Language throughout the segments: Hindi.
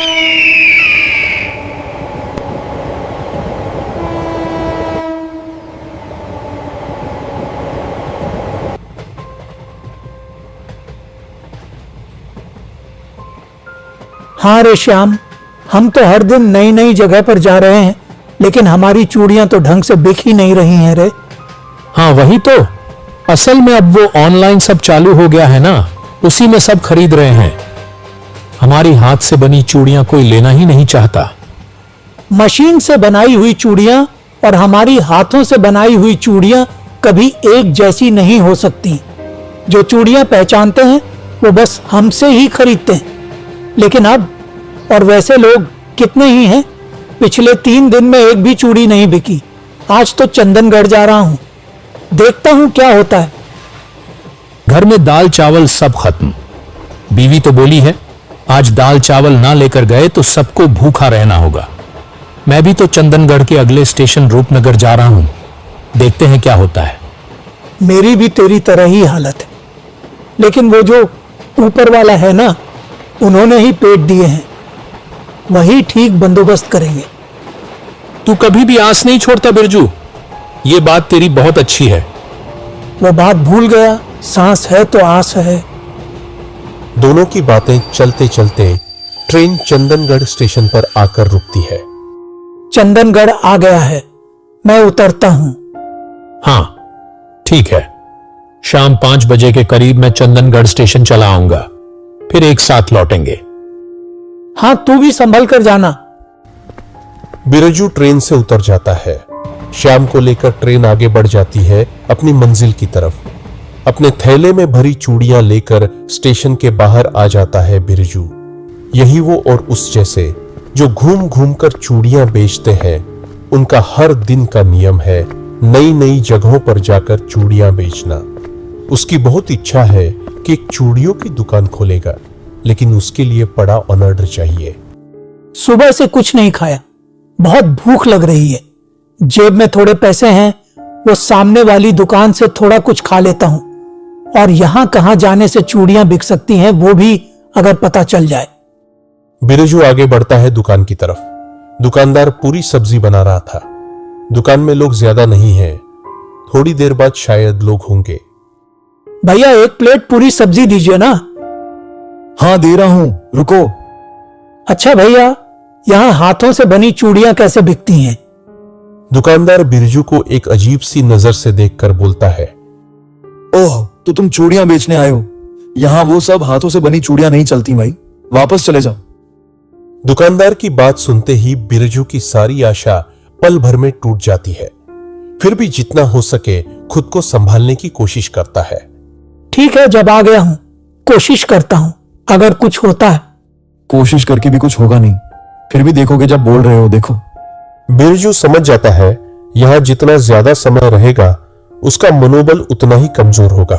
हाँ रे श्याम, हम तो हर दिन नई नई जगह पर जा रहे हैं, लेकिन हमारी चूड़ियां तो ढंग से बिक ही नहीं रही हैं रे। हाँ वही तो, असल में अब वो ऑनलाइन सब चालू हो गया है ना, उसी में सब खरीद रहे हैं। हमारी हाथ से बनी चूड़ियां कोई लेना ही नहीं चाहता। मशीन से बनाई हुई चूड़ियां और हमारी हाथों से बनाई हुई चूड़ियां कभी एक जैसी नहीं हो सकती। जो चूड़ियां पहचानते हैं वो बस हमसे ही खरीदते हैं। लेकिन अब, और वैसे लोग कितने ही हैं, पिछले 3 दिन में एक भी चूड़ी नहीं बिकी। आज तो चंदनगढ़ जा रहा हूं, देखता हूं क्या होता है। घर में दाल चावल सब खत्म। बीवी तो बोली है आज दाल चावल ना लेकर गए तो सबको भूखा रहना होगा। मैं भी तो चंदनगढ़ के अगले स्टेशन रूपनगर जा रहा हूं, देखते हैं क्या होता है। मेरी भी तेरी तरह ही हालत है, लेकिन वो जो ऊपर वाला है ना, उन्होंने ही पेट दिए हैं, वही ठीक बंदोबस्त करेंगे। तू कभी भी आस नहीं छोड़ता बिरजू, ये बात तेरी बहुत अच्छी है। वो बात भूल गया, सांस है तो आस है। दोनों की बातें चलते चलते ट्रेन चंदनगढ़ स्टेशन पर आकर रुकती है। चंदनगढ़ आ गया है, मैं उतरता हूं। हाँ ठीक है, शाम 5 बजे के करीब मैं चंदनगढ़ स्टेशन चला आऊंगा, फिर एक साथ लौटेंगे। हाँ तू भी संभल कर जाना। बिरजू ट्रेन से उतर जाता है। श्याम को लेकर ट्रेन आगे बढ़ जाती है अपनी मंजिल की तरफ। अपने थैले में भरी चूड़ियां लेकर स्टेशन के बाहर आ जाता है बिरजू। यही वो और उस जैसे जो घूम घूम कर चूड़ियां बेचते हैं, उनका हर दिन का नियम है नई नई जगहों पर जाकर चूड़ियां बेचना। उसकी बहुत इच्छा है कि एक चूड़ियों की दुकान खोलेगा, लेकिन उसके लिए बड़ा ऑर्डर चाहिए। सुबह से कुछ नहीं खाया, बहुत भूख लग रही है। जेब में थोड़े पैसे हैं, वो सामने वाली दुकान से थोड़ा कुछ खा लेता हूं, और यहां कहां जाने से चूड़ियां बिक सकती हैं वो भी अगर पता चल जाए। बिरजू आगे बढ़ता है दुकान की तरफ। दुकानदार पूरी सब्जी बना रहा था। दुकान में लोग ज्यादा नहीं हैं, थोड़ी देर बाद शायद लोग होंगे। भैया 1 प्लेट पूरी सब्जी दीजिए ना। हाँ दे रहा हूं, रुको। अच्छा भैया, यहां हाथों से बनी चूड़ियां कैसे बिकती हैं? दुकानदार बिरजू को एक अजीब सी नजर से देखकर बोलता है, ओह तो तुम चूड़ियां बेचने आए हो? यहाँ वो सब हाथों से बनी चूड़ियां नहीं चलती भाई, वापस चले जाओ। दुकानदार की बात सुनते ही बिरजू की सारी आशा पल भर में टूट जाती है। फिर भी जितना हो सके खुद को संभालने की कोशिश करता है। ठीक है, जब आ गया हूं कोशिश करता हूं, अगर कुछ होता है। कोशिश करके भी कुछ होगा नहीं, फिर भी देखोगे जब बोल रहे हो। देखो बिरजू समझ जाता है यहां जितना ज्यादा समय रहेगा उसका मनोबल उतना ही कमजोर होगा।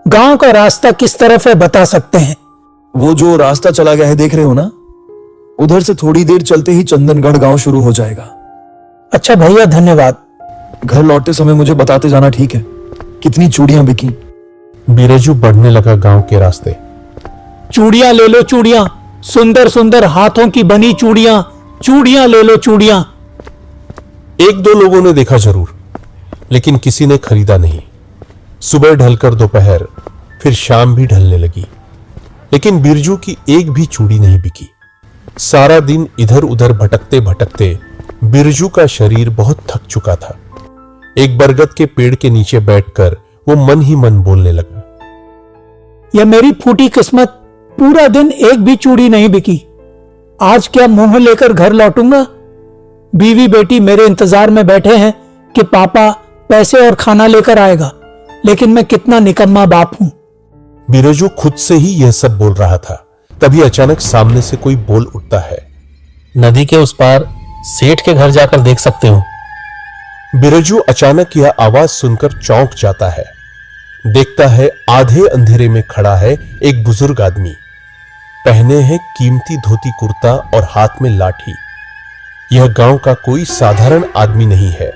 गांव का रास्ता किस तरफ है बता सकते हैं? वो जो रास्ता चला गया है देख रहे हो ना, उधर से थोड़ी देर चलते ही चंदनगढ़ गांव शुरू हो जाएगा। अच्छा भैया, धन्यवाद। घर लौटते समय मुझे बताते जाना, ठीक है? कितनी चूड़ियां बिकी। बिरजू बढ़ने लगा गांव के रास्ते। चूड़ियां ले लो चूड़ियां, सुंदर सुंदर हाथों की बनी चूड़ियां, चूड़ियां ले लो चूड़ियां। 1-2 लोगों ने देखा जरूर, लेकिन किसी ने खरीदा नहीं। सुबह ढलकर दोपहर, फिर शाम भी ढलने लगी, लेकिन बिरजू की एक भी चूड़ी नहीं बिकी। सारा दिन इधर उधर भटकते भटकते बिरजू का शरीर बहुत थक चुका था। एक बरगद के पेड़ के नीचे बैठकर वो मन ही मन बोलने लगा, यह मेरी फूटी किस्मत, पूरा दिन एक भी चूड़ी नहीं बिकी। आज क्या मुंह लेकर घर लौटूंगा? बीवी बेटी मेरे इंतजार में बैठे हैं कि पापा पैसे और खाना लेकर आएगा, लेकिन मैं कितना निकम्मा बाप हूं। बिरजू खुद से ही यह सब बोल रहा था, तभी अचानक सामने से कोई बोल उठता है, नदी के उस पार सेठ के घर जाकर देख सकते हो। बिरजू अचानक यह आवाज सुनकर चौंक जाता है। देखता है आधे अंधेरे में खड़ा है एक बुजुर्ग आदमी। पहने हैं कीमती धोती कुर्ता और हाथ में लाठी। यह गांव का कोई साधारण आदमी नहीं है।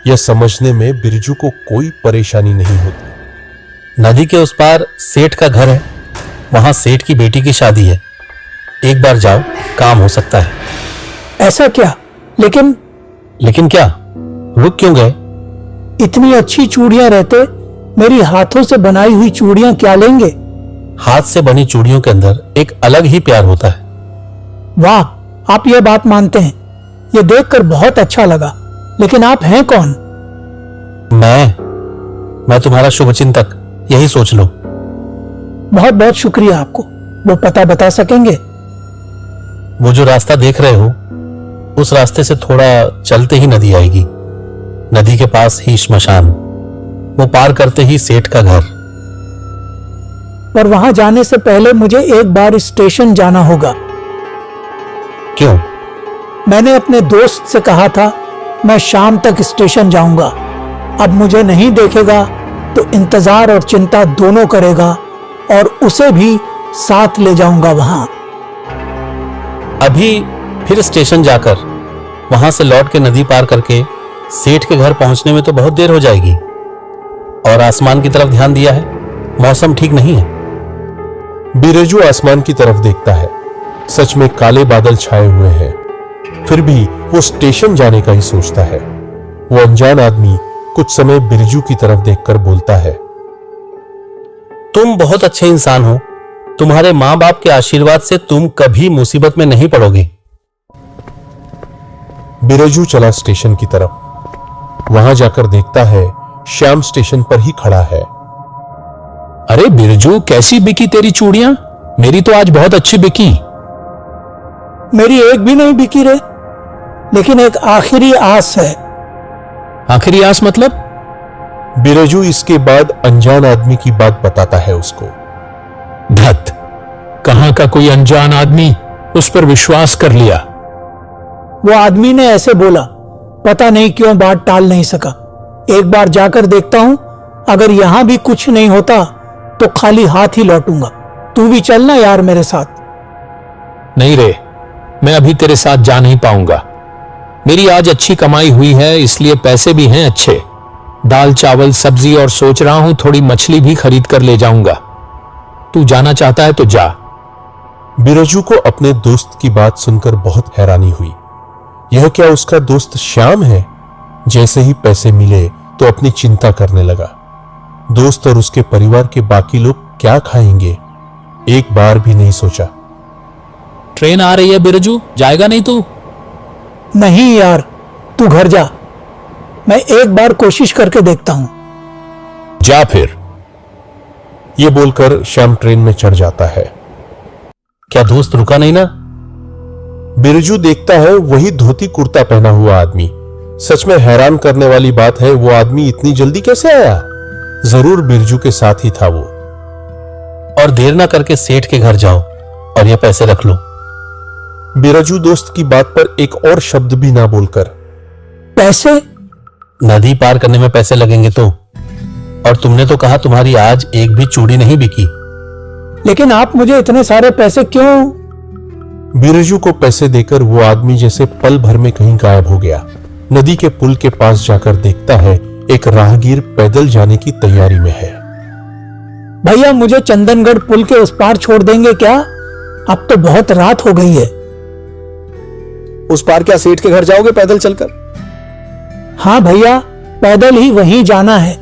यह समझने में बिरजू को कोई परेशानी नहीं होती। नदी के उस पार सेठ का घर है, वहां सेठ की बेटी की शादी है। एक बार जाओ, काम हो सकता है। ऐसा क्या? लेकिन लेकिन क्या? रुक क्यों गए? इतनी अच्छी चूड़ियां रहते मेरी हाथों से बनाई हुई चूड़ियां क्या लेंगे? हाथ से बनी चूड़ियों के अंदर एक अलग ही प्यार होता है। वाह, आप ये बात मानते हैं, ये देखकर बहुत अच्छा लगा। लेकिन आप हैं कौन? मैं तुम्हारा शुभचिंतक, यही सोच लो। बहुत बहुत शुक्रिया आपको। वो पता बता सकेंगे? वो जो रास्ता देख रहे हो, उस रास्ते से थोड़ा चलते ही नदी आएगी। नदी के पास ही श्मशान, वो पार करते ही सेठ का घर। पर वहां जाने से पहले मुझे एक बार स्टेशन जाना होगा। क्यों? मैंने अपने दोस्त से कहा था मैं शाम तक स्टेशन जाऊंगा। अब मुझे नहीं देखेगा तो इंतजार और चिंता दोनों करेगा, और उसे भी साथ ले जाऊंगा वहां। अभी फिर स्टेशन जाकर वहां से लौट के नदी पार करके सेठ के घर पहुंचने में तो बहुत देर हो जाएगी। और आसमान की तरफ ध्यान दिया है, मौसम ठीक नहीं है। बिरजू आसमान की तरफ देखता है। सच में काले बादल छाए हुए हैं, फिर भी वो स्टेशन जाने का ही सोचता है। वो अनजान आदमी कुछ समय बिरजू की तरफ देखकर बोलता है, तुम बहुत अच्छे इंसान हो। तुम्हारे मां बाप के आशीर्वाद से तुम कभी मुसीबत में नहीं पड़ोगे। बिरजू चला स्टेशन की तरफ। वहां जाकर देखता है श्याम स्टेशन पर ही खड़ा है। अरे बिरजू, कैसी बिकी तेरी चूड़ियां? मेरी तो आज बहुत अच्छी बिकी। मेरी एक भी नहीं बिकी रे, लेकिन एक आखिरी आस है। आखिरी आस मतलब? बिरजू इसके बाद अनजान आदमी की बात बताता है उसको। धत, कहां का कोई अनजान आदमी, उस पर विश्वास कर लिया। वो आदमी ने ऐसे बोला, पता नहीं क्यों बात टाल नहीं सका। एक बार जाकर देखता हूं, अगर यहां भी कुछ नहीं होता तो खाली हाथ ही लौटूंगा। तू भी चलना यार मेरे साथ। नहीं रे, मैं अभी तेरे साथ जा नहीं पाऊंगा। मेरी आज अच्छी कमाई हुई है, इसलिए पैसे भी हैं अच्छे। दाल चावल सब्जी और सोच रहा हूं थोड़ी मछली भी खरीद कर ले जाऊंगा। तू जाना चाहता है तो जा। बिरजू को अपने दोस्त की बात सुनकर बहुत हैरानी हुई। यह क्या उसका दोस्त श्याम है? जैसे ही पैसे मिले तो अपनी चिंता करने लगा। दोस्त और उसके परिवार के बाकी लोग क्या खाएंगे, एक बार भी नहीं सोचा। ट्रेन आ रही है बिरजू, जाएगा नहीं तू? नहीं यार, तू घर जा, मैं एक बार कोशिश करके देखता हूं। जा फिर। यह बोलकर श्याम ट्रेन में चढ़ जाता है। क्या दोस्त रुका नहीं ना? बिरजू देखता है वही धोती कुर्ता पहना हुआ आदमी। सच में हैरान करने वाली बात है, वो आदमी इतनी जल्दी कैसे आया? जरूर बिरजू के साथ ही था वो। और देर ना करके सेठ के घर जाओ और ये पैसे रख लो। बिरजू दोस्त की बात पर एक और शब्द भी ना बोलकर, पैसे? नदी पार करने में पैसे लगेंगे तो? और तुमने तो कहा तुम्हारी आज एक भी चूड़ी नहीं बिकी। लेकिन आप मुझे इतने सारे पैसे क्यों? बिरजू को पैसे देकर वो आदमी जैसे पल भर में कहीं गायब हो गया। नदी के पुल के पास जाकर देखता है एक राहगीर पैदल जाने की तैयारी में है। भैया, मुझे चंदनगढ़ पुल के उस पार छोड़ देंगे क्या? अब तो बहुत रात हो गई है। उस पार क्या सेठ के घर जाओगे पैदल चलकर? हाँ भैया, पैदल ही वहीं जाना है।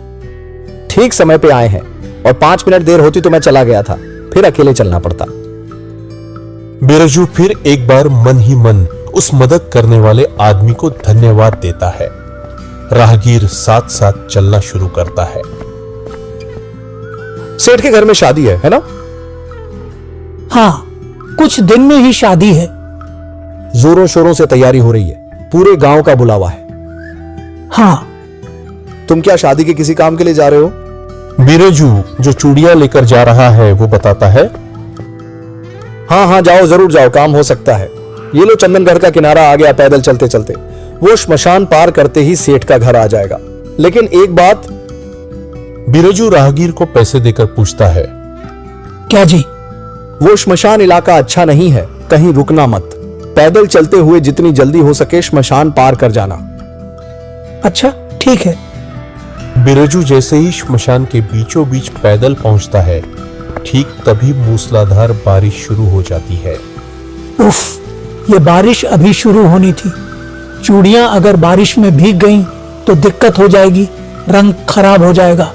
ठीक समय पे आए हैं, और 5 मिनट देर होती तो मैं चला गया था, फिर अकेले चलना पड़ता। बिरजू फिर एक बार मन ही मन उस मदद करने वाले आदमी को धन्यवाद देता है। राहगीर साथ साथ चलना शुरू करता है। सेठ के घर में शादी है ना? हाँ, कुछ दिन में ही शादी है। जोरों शोरों से तैयारी हो रही है, पूरे गांव का बुलावा है। हाँ। तुम क्या शादी के किसी काम के लिए जा रहे हो? बिरजू जो चूड़ियां लेकर जा रहा है वो बताता है। हाँ हाँ, जाओ, जरूर जाओ, काम हो सकता है। ये लो, चंदनगढ़ का किनारा आ गया पैदल चलते चलते। वो श्मशान पार करते ही सेठ का घर आ जाएगा। लेकिन एक बात। बिरजू राहगीर को पैसे देकर पूछता है, क्या जी? वो श्मशान इलाका अच्छा नहीं है, कहीं रुकना मत। पैदल चलते हुए जितनी जल्दी हो सके श्मशान पार कर जाना। अच्छा, ठीक है। बिरजू जैसे ही श्मशान के बीचों बीच पैदल पहुंचता है, ठीक तभी मूसलाधार बारिश शुरू हो जाती है। उफ, ये बारिश अभी शुरू होनी थी। चूड़ियां अगर बारिश में भीग गईं तो दिक्कत हो जाएगी, रंग खराब हो जाएगा।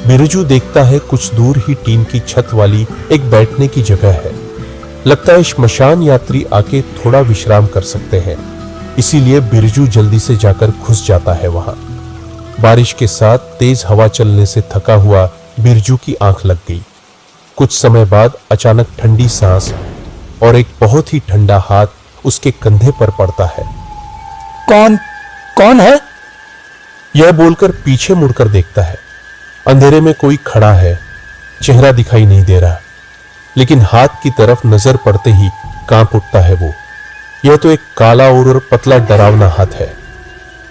बिरजू देखता है कुछ दूर ही टीन की छत वाली एक बैठने की जगह है। लगता है श्मशान यात्री आके थोड़ा विश्राम कर सकते हैं, इसीलिए बिरजू जल्दी से जाकर घुस जाता है वहां। बारिश के साथ तेज हवा चलने से थका हुआ बिरजू की आंख लग गई। कुछ समय बाद अचानक ठंडी सांस और एक बहुत ही ठंडा हाथ उसके कंधे पर पड़ता है। कौन है? यह बोलकर पीछे मुड़कर देखता है। अंधेरे में कोई खड़ा है, चेहरा दिखाई नहीं दे रहा, लेकिन हाथ की तरफ नजर पड़ते ही कांप उठता है वो। यह तो एक काला और पतला डरावना हाथ है।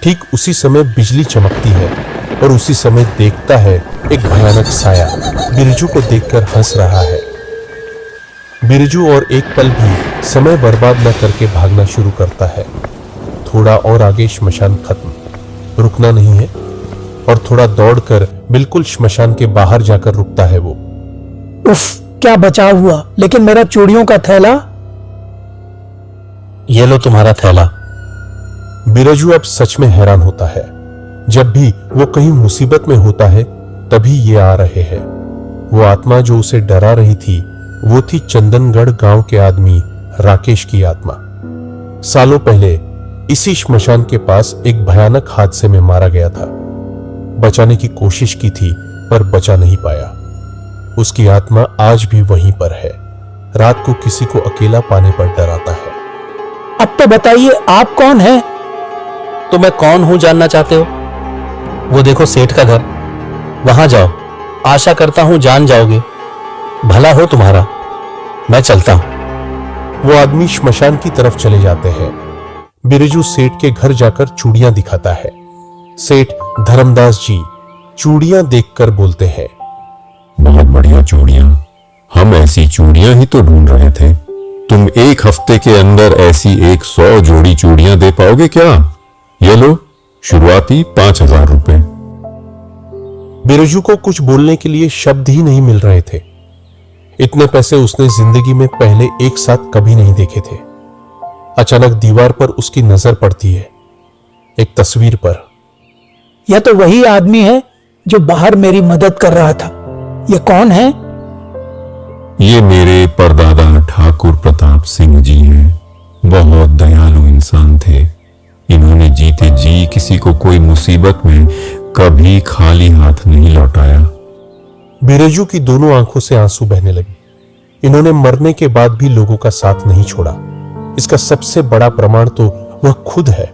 ठीक उसी समय बिजली चमकती है और उसी समय देखता है एक भयानक साया बिरजू को देखकर हंस रहा है। बिरजू और एक पल भी समय बर्बाद न करके भागना शुरू करता है। थोड़ा और आगे श्मशान खत्म, रुकना नहीं है, और थोड़ा दौड़कर बिल्कुल श्मशान के बाहर जाकर रुकता है वो। उफ, क्या बचाव हुआ, लेकिन मेरा चूड़ियों का थैला? ये लो तुम्हारा थैला। बिरजू अब सच में हैरान होता है। जब भी वो कहीं मुसीबत में होता है तभी ये आ रहे हैं। वो आत्मा जो उसे डरा रही थी वो थी चंदनगढ़ गांव के आदमी राकेश की आत्मा। सालों पहले इसी श्मशान के पास एक भयानक हादसे में मारा गया था। बचाने की कोशिश की थी पर बचा नहीं पाया। उसकी आत्मा आज भी वहीं पर है। रात को किसी को अकेला पाने पर डराता है। अब तो बताइए, आप कौन हैं? तो मैं कौन हूं जानना चाहते हो? वो देखो सेठ का घर, वहां जाओ। आशा करता हूं जान जाओगे। भला हो तुम्हारा। मैं चलता हूं। वो आदमी श्मशान की तरफ चले जाते हैं। बिरजू सेठ के घर जाकर चूड़ियां दिखाता है। सेठ धर्मदास जी चूड़ियां देखकर बोलते हैं, बहुत बढ़िया चूड़ियां, हम ऐसी चूड़ियां ही तो ढूंढ रहे थे। तुम एक हफ्ते के अंदर ऐसी 100 जोड़ी चूड़ियां दे पाओगे क्या? ये लो, शुरुआती 5,000 रुपए। बिरजू को कुछ बोलने के लिए शब्द ही नहीं मिल रहे थे। इतने पैसे उसने जिंदगी में पहले एक साथ कभी नहीं देखे थे। अचानक दीवार पर उसकी नजर पड़ती है, एक तस्वीर पर। यह तो वही आदमी है जो बाहर मेरी मदद कर रहा था। ये कौन है? ये मेरे परदादा ठाकुर प्रताप सिंह जी हैं। बहुत दयालु इंसान थे। इन्होंने जीते जी किसी को कोई मुसीबत में कभी खाली हाथ नहीं लौटाया। बिरजू की दोनों आंखों से आंसू बहने लगे। इन्होंने मरने के बाद भी लोगों का साथ नहीं छोड़ा। इसका सबसे बड़ा प्रमाण तो वह खुद है।